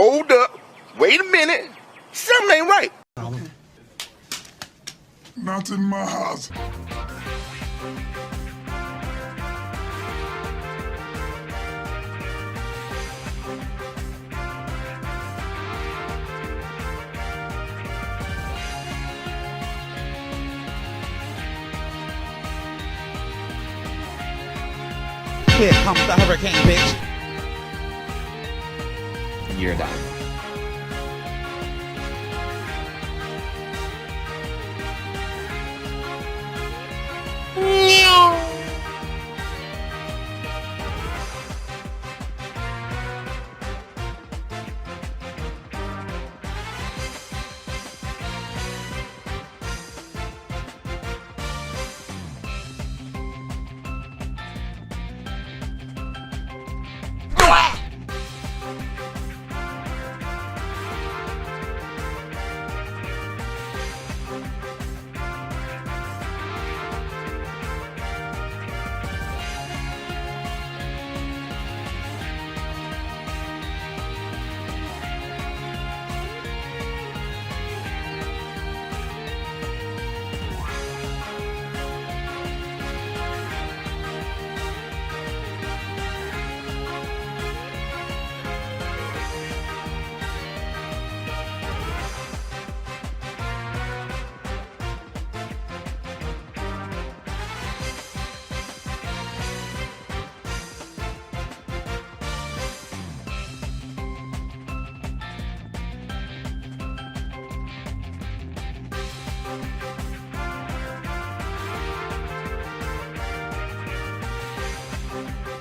Hold up. Wait a minute. Something ain't right. Not in my house. Here comes the hurricane, bitch. You're done.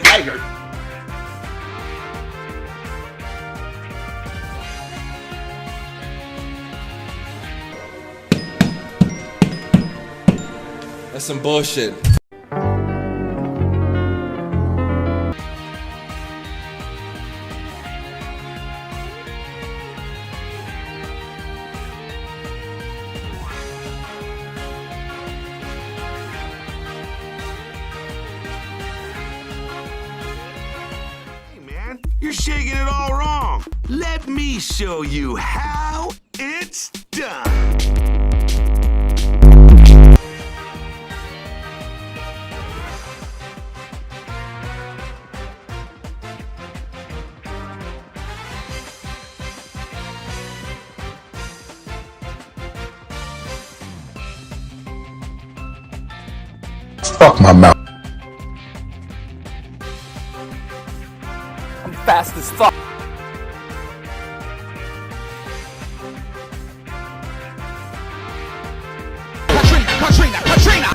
Tiger. That's some bullshit. You're shaking it all wrong. Let me show you how it's done. Fuck my mouth. I'm fast as fuck. Katrina!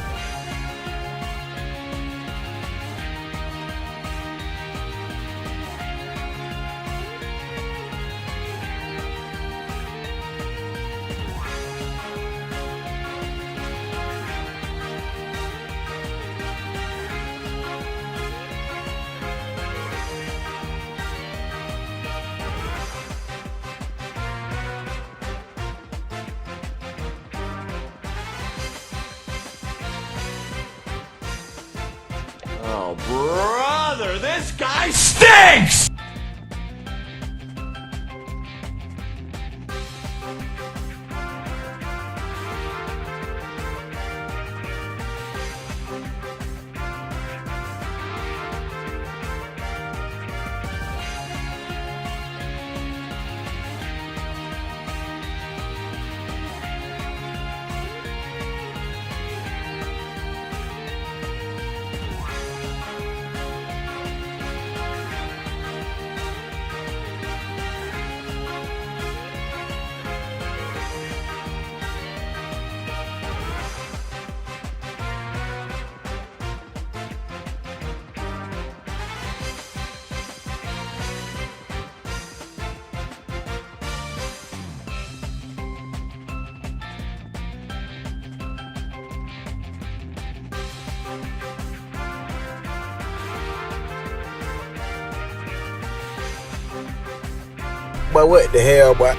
Oh, brother, this guy stinks! But what the hell, boy?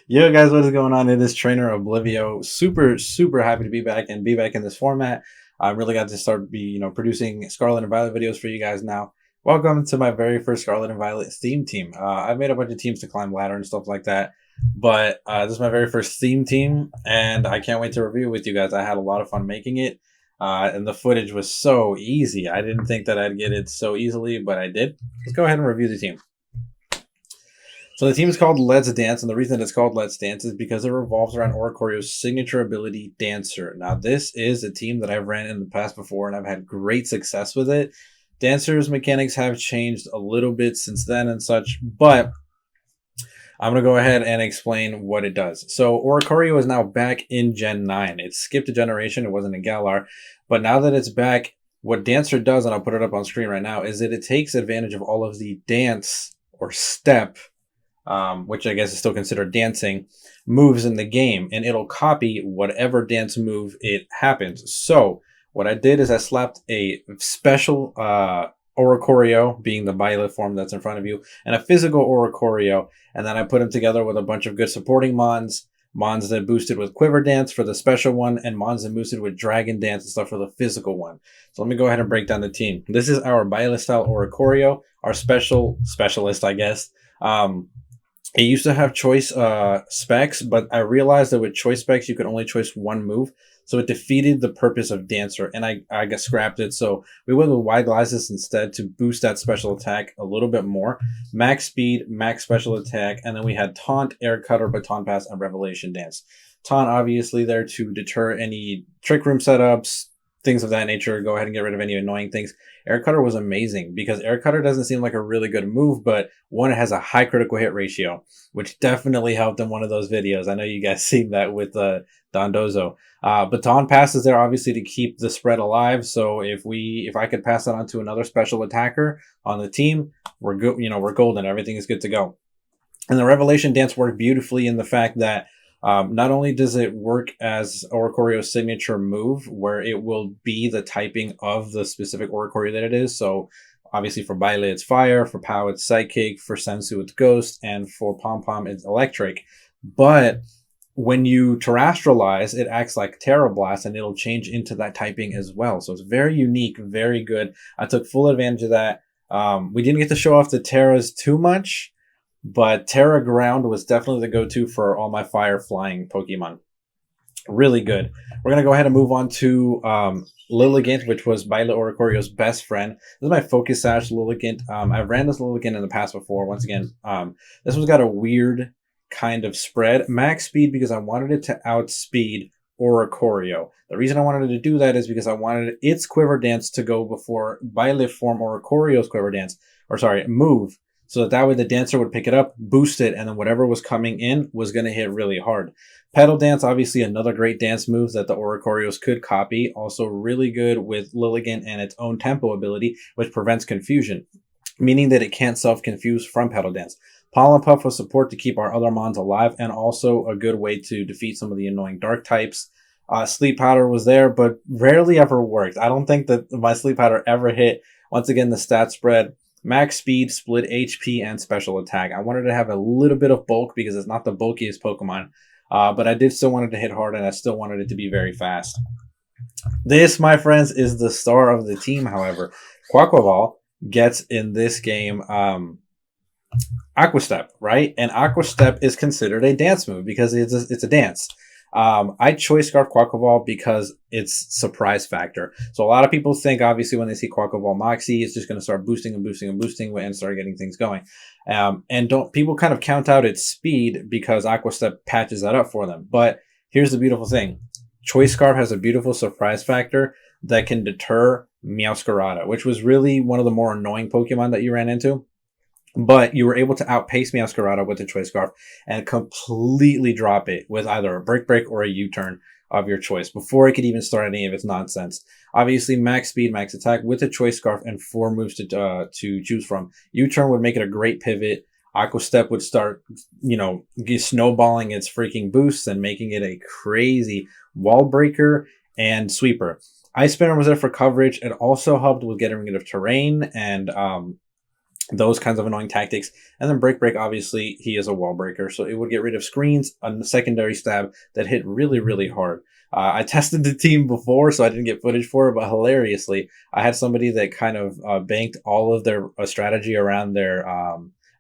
Yo guys, what is going on? It is TrainerOblivio. Super happy to be back and be back in this format. I'm really got to start producing Scarlet and Violet videos for you guys now. Welcome to my very first Scarlet and Violet theme team. I've made a bunch of teams to climb ladder and stuff like that, but this is my very first theme team, and I can't wait to review with you guys. I had a lot of fun making it, and the footage was so easy. I didn't think that I'd get it so easily, but I did. Let's go ahead and review the team. So the team is called Let's Dance, and the reason it's called Let's Dance is because it revolves around Oricorio's signature ability, Dancer. Now, this is a team that I've ran in the past before, and I've had great success with it. Dancer's mechanics have changed a little bit since then and such, but I'm going to go ahead and explain what it does. So Oricorio is now back in Gen 9. It skipped a generation. It wasn't in Galar, but now that it's back, what Dancer does, and I'll put it up on screen right now, is that it takes advantage of all of the dance or step, which I guess is still considered dancing, moves in the game, and it'll copy whatever dance move it happens. So what I did is I slapped a special Oricorio, being the Violet form that's in front of you, and a physical Oricorio, and then I put them together with a bunch of good supporting Mons that boosted with Quiver Dance for the special one, and Mons that boosted with Dragon Dance and stuff for the physical one. So let me go ahead and break down the team. This is our Violet style Oricorio, our specialist, I guess. It used to have choice specs, but I realized that with choice specs, you could only choice one move. So it defeated the purpose of Dancer, and I got scrapped it. So we went with Wide Glasses instead to boost that special attack a little bit more. Max speed, max special attack, and then we had Taunt, Air Cutter, Baton Pass, and Revelation Dance. Taunt obviously there to deter any Trick Room setups, things of that nature. Go ahead and get rid of any annoying things. Air Cutter was amazing because Air Cutter doesn't seem like a really good move, but one, it has a high critical hit ratio, which definitely helped in one of those videos. I know you guys seen that with Dondozo. Baton Pass is there obviously to keep the spread alive. So if I could pass that on to another special attacker on the team, we're good. We're golden. Everything is good to go. And the Revelation Dance worked beautifully in the fact that not only does it work as Oricorio's signature move, where it will be the typing of the specific Oricorio that it is. So obviously for Violet, it's Fire. For Pow, it's Psychic. For Sensu, it's Ghost. And for Pom Pom, it's Electric. But when you terrestrialize, it acts like Terra Blast, and it'll change into that typing as well. So it's very unique, very good. I took full advantage of that. We didn't get to show off the Terras too much, but Terra Ground was definitely the go-to for all my fire flying Pokemon. Really good. We're going to go ahead and move on to Lilligant, which was Violet Oricorio's best friend. This is my Focus Sash Lilligant. I've ran this Lilligant in the past before. Once again, this one's got a weird kind of spread. Max speed because I wanted it to outspeed Oricorio. The reason I wanted it to do that is because I wanted its Quiver Dance to go before Violet form Oricorio's Quiver Dance, move. So that way the Dancer would pick it up, boost it, and then whatever was coming in was going to hit really hard. Pedal Dance, obviously another great dance move that the Oricorios could copy. Also really good with Lilligant and its own tempo ability, which prevents confusion, meaning that it can't self-confuse from Pedal Dance. Pollen Puff was support to keep our other Mons alive, and also a good way to defeat some of the annoying dark types. Sleep Powder was there, but rarely ever worked. I don't think that my Sleep Powder ever hit. Once again, the stat spread. Max speed, split HP, and special attack. I wanted to have a little bit of bulk because it's not the bulkiest Pokemon, but I did still want it to hit hard, and I still wanted it to be very fast. This, my friends, is the star of the team, however. Quaquaval gets in this game Aqua Step, right? And Aqua Step is considered a dance move because it's a dance. I choice Scarf Quaquaval because it's surprise factor. So a lot of people think, obviously, when they see Quaquaval Moxie, it's just going to start boosting and boosting and boosting and start getting things going. People kind of count out its speed because Aqua Step patches that up for them. But here's the beautiful thing. Choice Scarf has a beautiful surprise factor that can deter Meowscarada, which was really one of the more annoying Pokemon that you ran into. But you were able to outpace Meowscarada with the Choice Scarf and completely drop it with either a Break or a U-turn of your choice before it could even start any of its nonsense. Obviously, max speed, max attack with the Choice Scarf and 4 moves to choose from. U-turn would make it a great pivot. Aqua Step would start, snowballing its freaking boosts and making it a crazy wall breaker and sweeper. Ice Spinner was there for coverage. It also helped with getting rid of terrain and those kinds of annoying tactics. And then Break, obviously, he is a wall breaker, so it would get rid of screens, a secondary stab that hit really, really hard. I tested the team before, so I didn't get footage for it, but hilariously, I had somebody that kind of banked all of their strategy around their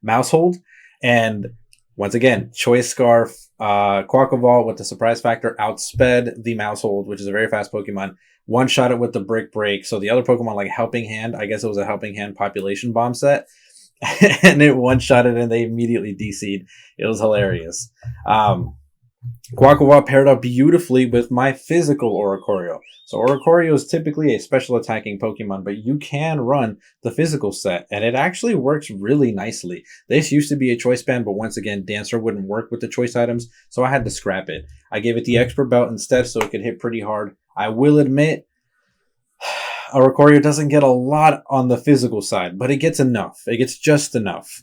mouse hold. And once again, Choice Scarf, Quackleval with the surprise factor outsped the mouse hold, which is a very fast Pokemon. One shot it with the Break. So the other Pokemon, like Helping Hand, I guess it was a Helping Hand population bomb set. And it one shot it and they immediately DC'd. It was hilarious. Quackleval paired up beautifully with my physical Oricorio. So Oricorio is typically a special attacking Pokemon, but you can run the physical set, and it actually works really nicely. This used to be a choice band, but once again, Dancer wouldn't work with the choice items, so I had to scrap it. I gave it the expert belt instead so it could hit pretty hard. I will admit, Oricorio doesn't get a lot on the physical side, but it gets enough. It gets just enough.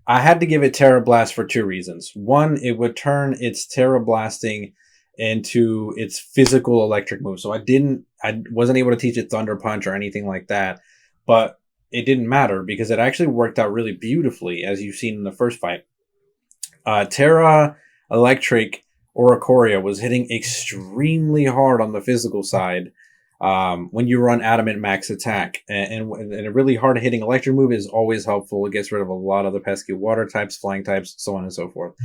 I had to give it Terra Blast for two reasons. One, it would turn its Terra Blasting into its physical electric move. So I wasn't able to teach it Thunder Punch or anything like that, but it didn't matter because it actually worked out really beautifully, as you've seen in the first fight. Terra Electric Oricorio was hitting extremely hard on the physical side when you run Adamant Max Attack. And a really hard hitting electric move is always helpful. It gets rid of a lot of the pesky water types, flying types, so on and so forth.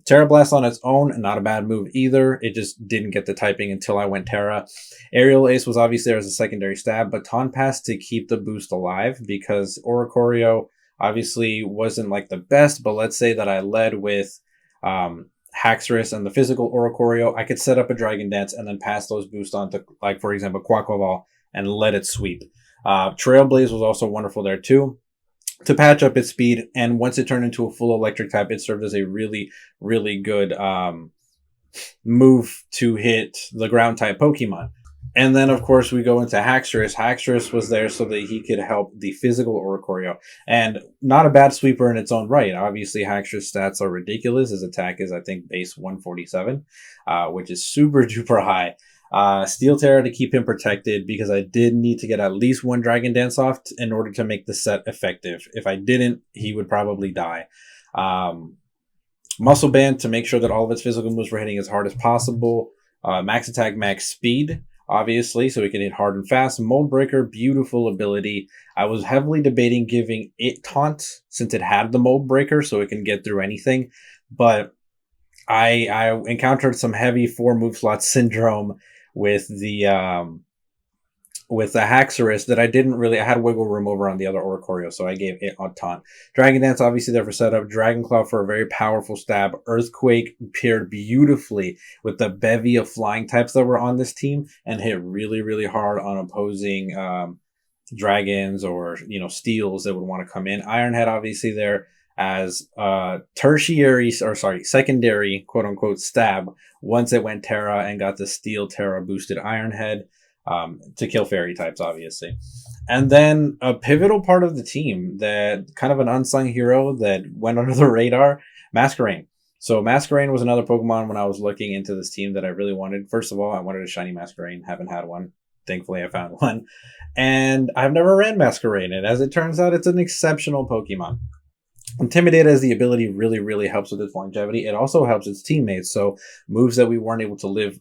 Terra Blast on its own, not a bad move either. It just didn't get the typing until I went Terra. Aerial Ace was obviously there as a secondary stab, but Baton Pass to keep the boost alive because Oricorio obviously wasn't like the best, but let's say that I led with Haxorus and the physical Oricorio, I could set up a Dragon Dance and then pass those boosts on to, like, for example, Quackleval and let it sweep. Trailblaze was also wonderful there too to patch up its speed, and once it turned into a full electric type, it served as a really, really good move to hit the ground type Pokemon. And then, of course, we go into Haxorus. Haxorus was there so that he could help the physical Oricorio. And not a bad sweeper in its own right. Obviously, Haxorus stats are ridiculous. His attack is, I think, base 147, which is super duper high. Steel Terra to keep him protected because I did need to get at least one Dragon Dance off in order to make the set effective. If I didn't, he would probably die. Muscle Band to make sure that all of its physical moves were hitting as hard as possible. Max Attack, Max Speed, obviously, so it can hit hard and fast. Mold Breaker, beautiful ability. I was heavily debating giving it Taunt since it had the Mold Breaker, so it can get through anything. But I encountered some heavy 4-move slot syndrome with the Haxorus that I had wiggle room over on the other Oricorio, so I gave it a Taunt. Dragon Dance obviously there for setup. Dragon Claw for a very powerful stab. Earthquake paired beautifully with the bevy of flying types that were on this team and hit really, really hard on opposing dragons or steels that would want to come in. Ironhead obviously there as secondary quote unquote stab once it went Terra and got the Steel Terra boosted Ironhead. To kill fairy types, obviously. And then a pivotal part of the team that kind of an unsung hero that went under the radar, Masquerain. So Masquerain was another Pokemon when I was looking into this team that I really wanted. First of all, I wanted a shiny Masquerain. Haven't had one. Thankfully, I found one. And I've never ran Masquerain. And as it turns out, it's an exceptional Pokemon. Intimidate as the ability really, really helps with its longevity. It also helps its teammates. So moves that we weren't able to live,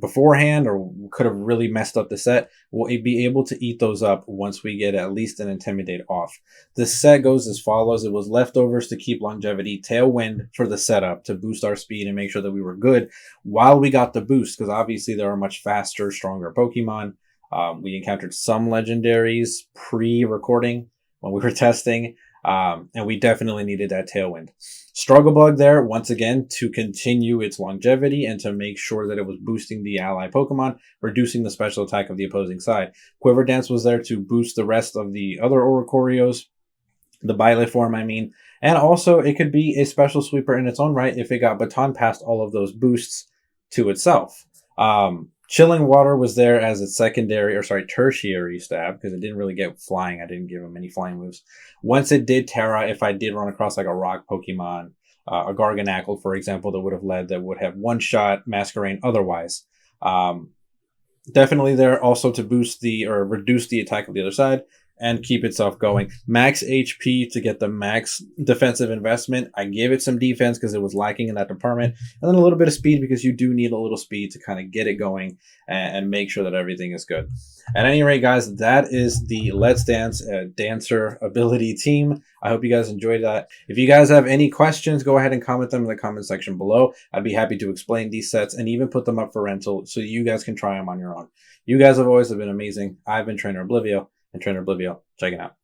beforehand or could have really messed up the set, we'll be able to eat those up once we get at least an Intimidate off. The set goes as follows. It was leftovers to keep longevity, Tailwind for the setup to boost our speed and make sure that we were good while we got the boost, because obviously there are much faster, stronger Pokemon. We encountered some legendaries pre-recording when we were testing. And we definitely needed that Tailwind. Struggle Bug there, once again, to continue its longevity and to make sure that it was boosting the ally Pokemon, reducing the special attack of the opposing side. Quiver Dance was there to boost the rest of the other Oricorios, the Byleth form, I mean. And also, it could be a special sweeper in its own right if it got baton past all of those boosts to itself. Chilling Water was there as its tertiary stab, because it didn't really get flying. I didn't give him any flying moves. Once it did Terra, if I did run across like a rock Pokemon, a Garganacl, for example, that would have one-shot Masquerain otherwise. Definitely there also to boost reduce the attack of the other side. and keep itself going. Max HP to get the max defensive investment. I gave it some defense because it was lacking in that department, and then a little bit of speed because you do need a little speed to kind of get it going and make sure that everything is good. At any rate, guys, that is the Let's Dance Dancer ability team. I hope you guys enjoyed that. If you guys have any questions, go ahead and comment them in the comment section below. I'd be happy to explain these sets and even put them up for rental so you guys can try them on your own. You guys have always been amazing. I've been TrainerOblivio, and TrainerOblivio, checking out.